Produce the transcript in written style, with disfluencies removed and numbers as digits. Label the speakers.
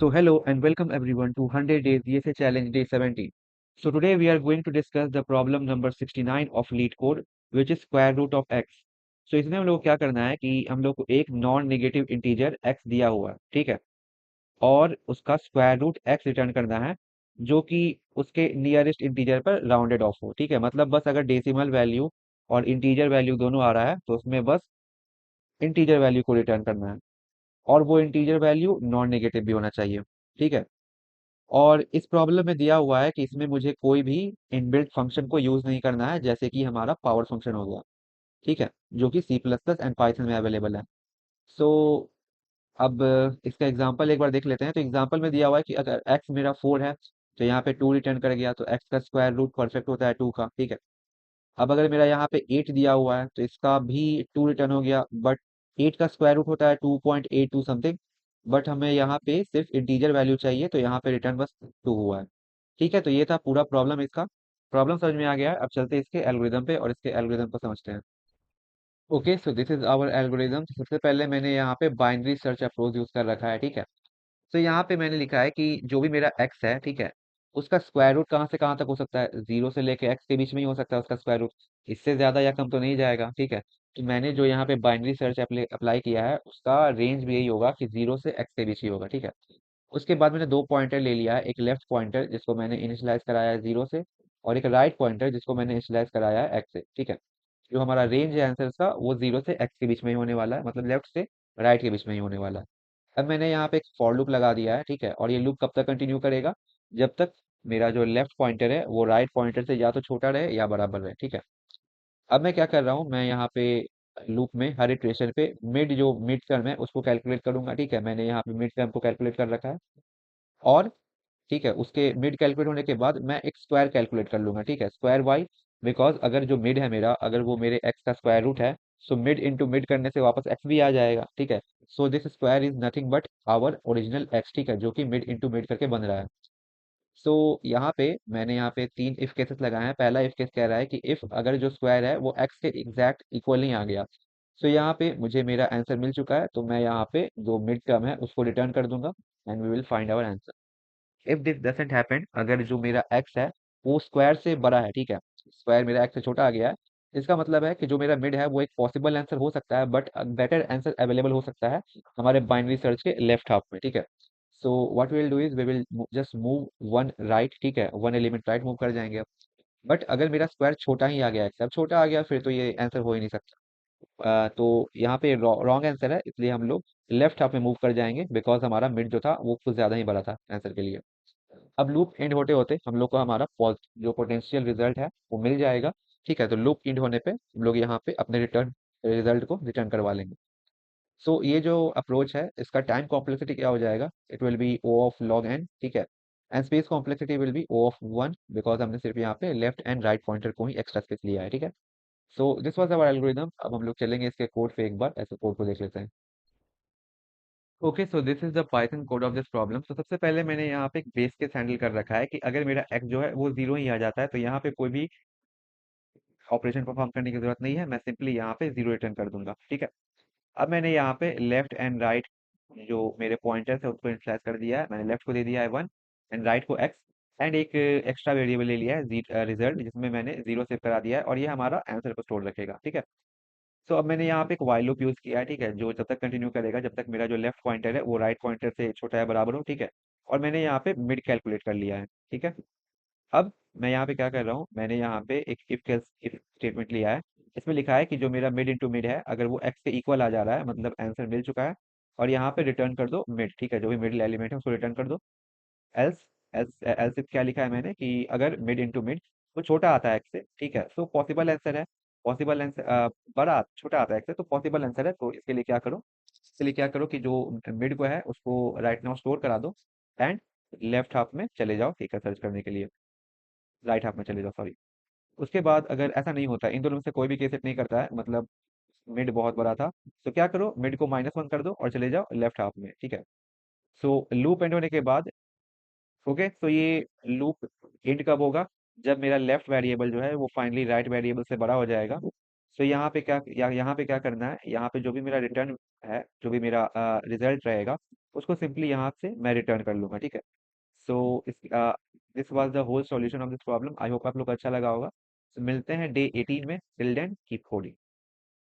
Speaker 1: So hello and welcome everyone to 100 Days DSA Challenge Day 70. So today we are going to discuss the problem number 69 of LEET code which is square root of x. So इसमें हम लोग को क्या करना है कि हम लोग को एक नॉन नेगेटिव इंटीजर x दिया हुआ है, ठीक है, और उसका स्क्वायर रूट x रिटर्न करना है जो कि उसके नियरेस्ट इंटीजर पर राउंडेड ऑफ हो, ठीक है। मतलब बस अगर डेसिमल वैल्यू और इंटीजर वैल्यू दोनों आ रहा है तो उसमें बस इंटीजर वैल्यू को रिटर्न करना है और वो इंटीजर वैल्यू नॉन नेगेटिव भी होना चाहिए, ठीक है। और इस प्रॉब्लम में दिया हुआ है कि इसमें मुझे कोई भी इनबिल्ट फंक्शन को यूज नहीं करना है, जैसे कि हमारा पावर फंक्शन हो गया, ठीक है, जो कि C plus plus and Python में अवेलेबल है। सो अब इसका एग्जांपल एक बार देख लेते हैं। तो एग्जांपल में दिया हुआ है कि अगर x मेरा 4 है तो यहाँ पे 2 रिटर्न कर गया, तो x का स्क्वायर रूट परफेक्ट होता है 2 का, ठीक है। अब अगर मेरा यहाँ पे 8 दिया हुआ है तो इसका भी 2 रिटर्न हो गया, बट 8 का स्क्वायर रूट होता है 2.82 समथिंग, बट हमें यहाँ पे सिर्फ इंटीजर वैल्यू चाहिए तो यहाँ पे रिटर्न बस 2 हुआ है, ठीक है। तो ये था पूरा प्रॉब्लम। इसका प्रॉब्लम समझ में आ गया है। अब चलते हैं इसके एल्गोरिदम पे और इसके एल्गोरिदम को समझते हैं। Okay, so this is our algorithm. सबसे पहले मैंने यहाँ पे बाइनरी सर्च अप्रोच यूज कर रखा है, ठीक है। तो यहाँ पे मैंने लिखा है कि जो भी मेरा एक्स है, ठीक है, उसका स्क्वायर रूट कहाँ से कहाँ तक हो सकता है, 0 से लेके एक्स के बीच में ही हो सकता है उसका स्क्वायर रूट। इससे ज्यादा या कम तो नहीं जाएगा, ठीक है। तो मैंने जो यहाँ पे बाइनरी सर्च अप्लाई किया है उसका रेंज भी यही होगा कि 0 से एक्स के बीच ही होगा, ठीक है। उसके बाद मैंने दो पॉइंटर ले लिया है, एक लेफ्ट पॉइंटर जिसको मैंने इनिशियलाइज कराया है 0 से, और एक राइट पॉइंटर जिसको मैंने इनिशियलाइज कराया है एक्स से, ठीक है। जो हमारा रेंज है आंसर का वो 0 से एक्स के बीच में ही होने वाला है, मतलब लेफ्ट से राइट के बीच में ही होने वाला है। अब मैंने यहाँ पे एक फॉर लूप लगा दिया है, ठीक है, और ये लूप कब तक कंटिन्यू करेगा, जब तक मेरा जो लेफ्ट पॉइंटर है वो राइट पॉइंटर से या तो छोटा रहे या बराबर रहे, ठीक है। अब मैं क्या कर रहा हूँ, मैं यहाँ पे लूप में हर इटरेशन पे मिड जो मिड टर्म है उसको कैलकुलेट करूंगा, ठीक है। मैंने यहाँ पे मिड टर्म को कैलकुलेट कर रखा है, और ठीक है, उसके मिड कैलकुलेट होने के बाद मैं एक स्क्वायर कैलकुलेट कर लूंगा, ठीक है, स्क्वायर वाई। बिकॉज अगर जो मिड है मेरा, अगर वो मेरे एक्स का स्क्वायर रूट है, सो मिड इंटू मिड करने से वापस एक्स भी आ जाएगा, ठीक है। So this square is nothing but our original X, ठीक है, जो कि मिड इंटू मिड करके बन रहा है। सो यहाँ पे मैंने यहाँ पे तीन इफ केसेस लगाए हैं। पहला इफ केस कह रहा है कि इफ अगर जो स्क्वायर है वो एक्स के एग्जैक्ट इक्वल नहीं आ गया, सो यहाँ पे मुझे मेरा आंसर मिल चुका है, तो मैं यहाँ पे जो मिड टर्म है उसको रिटर्न कर दूंगा and we will find our answer. If this doesn't happen, अगर जो मेरा एक्स है वो स्क्वायर से बड़ा है, ठीक है, स्क्वायर मेरा एक्स से छोटा आ गया है, इसका मतलब है कि जो मेरा मिड है वो एक पॉसिबल आंसर हो सकता है, बट बेटर आंसर अवेलेबल हो सकता है हमारे बाइनरी सर्च के लेफ्ट हाफ में, ठीक है। So what we will do is we will just move one right, ठीक है, वन एलिमेंट राइट मूव कर जाएंगे अब। बट अगर मेरा स्क्वायर छोटा ही आ गया है, अब छोटा आ गया फिर तो ये आंसर हो ही नहीं सकता। तो यहाँ पे रॉन्ग आंसर है, इसलिए हम लोग लेफ्ट हाफ में मूव कर जाएंगे, बिकॉज हमारा मिड जो था वो कुछ ज्यादा ही बड़ा था आंसर के लिए। अब लूप एंड होते होते हम लोग को हमारा जो पोटेंशियल रिजल्ट है वो मिल जाएगा, ठीक है। तो लूप एंड होने पे हम लोग यहाँ पे अपने रिटर्न रिजल्ट को रिटर्न करवा लेंगे। सो ये जो अप्रोच है इसका टाइम कॉम्प्लेक्सिटी क्या हो जाएगा, it will be O of log N, ठीक है, and space complexity will be O of 1, because हमने सिर्फ यहाँ पे लेफ्ट एंड राइट पॉइंटर को ही एक्स्ट्रा स्पेस लिया है, ठीक है। So this was our algorithm. अब हम लोग चलेंगे इसके कोड पे, एक बार ऐसे कोड को देख लेते हैं। Okay, so this is the Python code of this problem. तो सबसे पहले मैंने यहाँ पे एक बेस केस हैंडल कर रखा है कि अगर मेरा एक्स जो है वो 0 ही आ जाता है तो यहाँ पे कोई भी ऑपरेशन परफॉर्म करने की जरूरत नहीं है, मैं सिंपली यहाँ पे 0 रिटर्न कर दूंगा, ठीक है। अब मैंने यहाँ पे लेफ्ट एंड राइट जो मेरे पॉइंटर्स है उसको इनिशियलाइज कर दिया है। मैंने लेफ्ट को दे दिया है 1 एंड राइट को x, एंड एक एक्स्ट्रा वेरिएबल ले लिया है रिजल्ट, जिसमें मैंने 0 सेव करा दिया है, और ये हमारा आंसर को स्टोर रखेगा, ठीक है। सो अब मैंने यहाँ पे एक while लूप यूज किया है, ठीक है, जो जब तक कंटिन्यू करेगा जब तक मेरा जो लेफ्ट पॉइंटर है वो राइट पॉइंटर से छोटा या बराबर हो, ठीक है। और मैंने यहाँ पे मिड कैलकुलेट कर लिया है, ठीक है। अब मैं यहाँ पे क्या कर रहा हूँ, मैंने यहाँ पे एक इफ स्टेटमेंट लिया है। इसमें लिखा है कि जो मेरा मिड इंटू मिड है अगर वो एक्स के इक्वल आ जा रहा है, मतलब आंसर मिल चुका है, और यहाँ पे रिटर्न कर दो मिड, ठीक है, जो भी मिडिल एलिमेंट है उसको रिटर्न कर दो। एल्स एल्स एल्स क्या लिखा है मैंने कि अगर मिड इंटू मिड वो छोटा आता है एक्स से, ठीक है, सो पॉसिबल आंसर है, पॉसिबल आंसर बड़ा छोटा आता है एक्स से, तो पॉसिबल आंसर है। तो इसके लिए क्या करो, इसके लिए क्या करो कि जो मिड को है उसको राइट नाउ स्टोर करा दो एंड लेफ्ट हाफ में चले जाओ, ठीक है, सर्च करने के लिए राइट हाफ में चले जाओ, सॉरी। उसके बाद अगर ऐसा नहीं होता, इन दोनों में से कोई भी केस इट नहीं करता है, मतलब मिड बहुत बड़ा था, तो क्या करो, मिड को -1 कर दो और चले जाओ लेफ्ट हाफ में, ठीक है। सो लूप एंड होने के बाद, ओके, तो ये लूप एंड कब होगा, जब मेरा लेफ्ट वेरिएबल जो है वो फाइनली राइट वेरिएबल से बड़ा हो जाएगा। सो यहाँ पे क्या यहाँ पे क्या करना है, यहाँ पे जो भी मेरा रिटर्न है, जो भी मेरा रिजल्ट रहेगा उसको सिंपली यहाँ से मैं रिटर्न कर लूंगा, ठीक है। So this was the whole solution of this problem. I hope आप लोग को अच्छा लगा होगा। So, मिलते हैं डे 18 में। Till then keep coding.